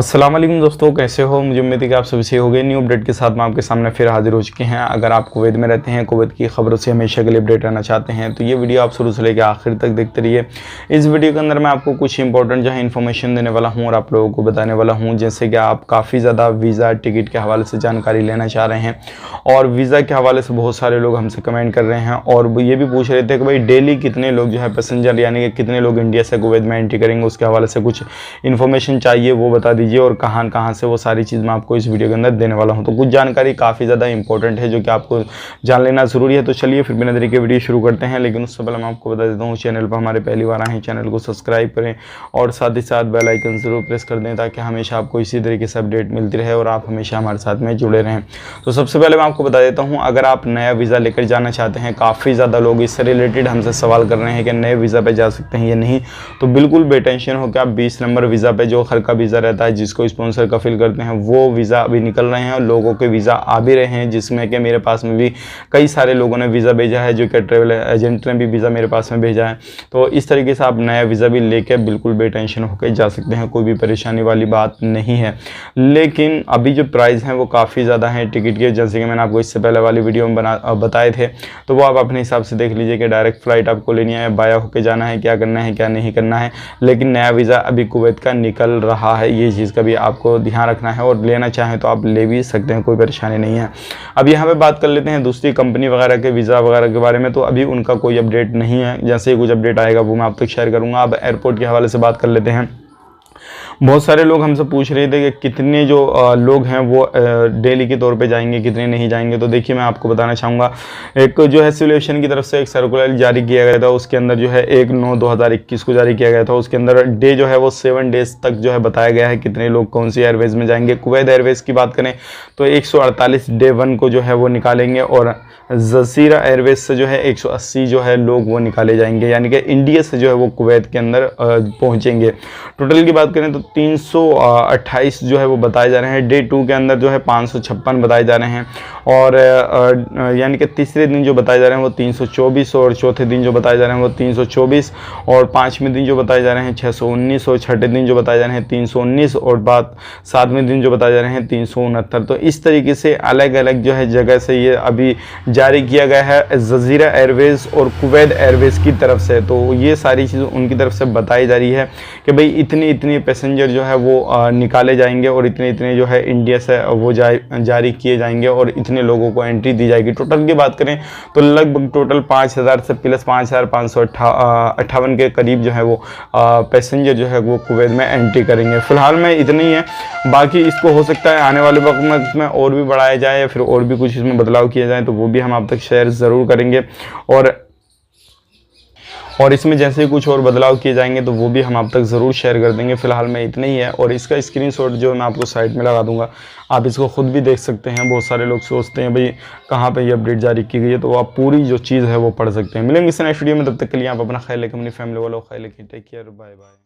अस्सलाम वालेकुम दोस्तों, कैसे हो। मुझे उम्मीद है कि आप सभी से हो गए। न्यू अपडेट के साथ मैं आपके सामने फिर हाजिर हो चुके हैं। अगर आप कुवैत में रहते हैं, कुवैत की खबरों से हमेशा के लिए अपडेट रहना चाहते हैं तो ये वीडियो आप शुरू से लेकर आखिर तक देखते रहिए। इस वीडियो के अंदर मैं आपको कुछ इंपॉर्टेंट जो है इन्फॉर्मेशन देने वाला हूँ और आप लोगों को बताने वाला हूँ, जैसे कि आप काफ़ी ज़्यादा वीज़ा टिकट के हवाले से जानकारी लेना चाह रहे हैं और वीज़ा के हवाले से बहुत सारे लोग हमसे कमेंट कर रहे हैं और वो ये भी पूछ रहे थे कि भाई डेली कितने लोग जो है पैसेंजर यानी कि कितने लोग इंडिया से कुवैत में एंट्री करेंगे, उसके हवाले से कुछ इन्फॉर्मेशन चाहिए वो बता दीजिए और कहाँ से वो सारी चीज़ मैं आपको इस वीडियो के अंदर देने वाला हूँ। तो कुछ जानकारी काफ़ी ज़्यादा इंपॉर्टेंट है जो कि आपको जान लेना ज़रूरी है। तो चलिए फिर बिना देरी के वीडियो शुरू करते हैं, लेकिन उससे पहले मैं आपको बता देता हूँ, चैनल पर हमारे पहली बार आए हैं चैनल को सब्सक्राइब करें और साथ ही साथ बेल आइकन ज़रूर प्रेस कर दें ताकि हमेशा आपको इसी तरीके से अपडेट मिलती रहे और आप हमेशा हमारे साथ में जुड़े रहें। तो सबसे पहले मैं आपको बता देता हूँ, अगर आप नया वीज़ा लेकर जाना चाहते हैं, काफ़ी ज़्यादा लोग इससे रिलेटेड हमसे सवाल कर रहे हैं कि नए वीज़ा पे जा सकते हैं या नहीं, तो बिल्कुल बेटेंशन हो कि आप 20 नंबर वीज़ा पे जो घर का वीज़ा रहता है जिसको स्पॉन्सर का फिल करते हैं वो वीज़ा अभी निकल रहे हैं और लोगों के वीज़ा आ भी रहे हैं, जिसमें कि मेरे पास में भी कई सारे लोगों ने वीज़ा भेजा है, जो कि ट्रैवल एजेंट ने भी वीज़ा मेरे पास में भेजा है। तो इस तरीके से आप नया वीज़ा भी लेकर बिल्कुल बेटेंशन होकर जा सकते हैं, कोई भी परेशानी वाली बात नहीं है। लेकिन अभी जो प्राइस हैं वो काफ़ी ज़्यादा हैं टिकट के, जैसे कि मैंने आपको इससे पहले वाली वीडियो में बताए थे, तो वो आप अपने हिसाब से देख लीजिए कि डायरेक्ट फ़्लाइट आपको लेनी है, बाया होकर जाना है, क्या करना है क्या नहीं करना है। लेकिन नया वीज़ा अभी कुवैत का निकल रहा है, ये चीज़ का भी आपको ध्यान रखना है और लेना चाहें तो आप ले भी सकते हैं, कोई परेशानी नहीं है। अब यहाँ पे बात कर लेते हैं दूसरी कंपनी वगैरह के वीज़ा वगैरह के बारे में। तो अभी उनका कोई अपडेट नहीं है, जैसे ही कुछ अपडेट आएगा वो मैं आप तक शेयर करूँगा। अब एयरपोर्ट के हवाले से बात कर लेते हैं। बहुत सारे लोग हमसे पूछ रहे थे कि कितने जो लोग हैं वो डेली के तौर पे जाएंगे, कितने नहीं जाएंगे। तो देखिए मैं आपको बताना चाहूँगा, एक जो है सिविल की तरफ से एक सर्कुलर जारी किया गया था, उसके अंदर जो है 1/9/2021 को जारी किया गया था। उसके अंदर डे जो है वो 7 डेज तक जो है बताया गया है कितने लोग कौन सी एयरवेज़ में जाएंगे। कुवैत एयरवेज़ की बात करें तो 148 डे 1 को जो है वो निकालेंगे और जज़ीरा एयरवेज से जो है 180 जो है लोग वो निकाले जाएंगे, यानी कि इंडिया से जो है वो कुवैत के अंदर पहुंचेंगे। टोटल की बात करें तो 328 जो है वो बताए जा रहे हैं। डे 2 के अंदर जो है 556 बताए जा रहे हैं और यानी कि तीसरे दिन जो बताए जा रहे हैं वो 324 और चौथे दिन जो बताए जा रहे हैं वो 324 और पाँचवें दिन जो बताए जा रहे हैं 619 और छठे दिन जो बताए जा रहे हैं 319 और बाद सातवें दिन जो बताए जा रहे हैं 369। तो इस तरीके से अलग अलग जो है जगह से ये अभी जारी किया गया है जज़ीरा एयरवेज़ और कुवैत एयरवेज़ की तरफ से। तो ये सारी चीज़ उनकी तरफ से बताई जा रही है कि भाई इतने पैसेंजर जो है वो निकाले जाएंगे और इतने जो है इंडिया से वो जारी किए जाएंगे और इतने लोगों को एंट्री दी जाएगी। टोटल की बात करें तो लगभग टोटल 5000 से प्लस 5558 के करीब जो है वो पैसेंजर जो है वो कुवैत में एंट्री करेंगे। फिलहाल में इतनी ही है, बाकी इसको हो सकता है आने वाले वक्त में और भी बढ़ाया जाए या फिर और भी कुछ इसमें बदलाव किया जाए, तो वो भी हम आप तक शेयर ज़रूर करेंगे और इसमें जैसे ही कुछ और बदलाव किए जाएंगे तो वो भी हम आप तक ज़रूर शेयर कर देंगे। फिलहाल में इतना ही है और इसका स्क्रीनशॉट जो मैं आपको साइड में लगा दूंगा, आप इसको खुद भी देख सकते हैं। बहुत सारे लोग सोचते हैं भाई कहाँ पे ये अपडेट जारी की गई है, तो आप पूरी जो चीज़ है वो पढ़ सकते हैं। मिलेंगे इस नेक्स्ट वीडियो में, तब तक के लिए आप अपना ख्याल रखें, अपनी फैमिली वालों का ख्याल रखें। Take care, bye bye.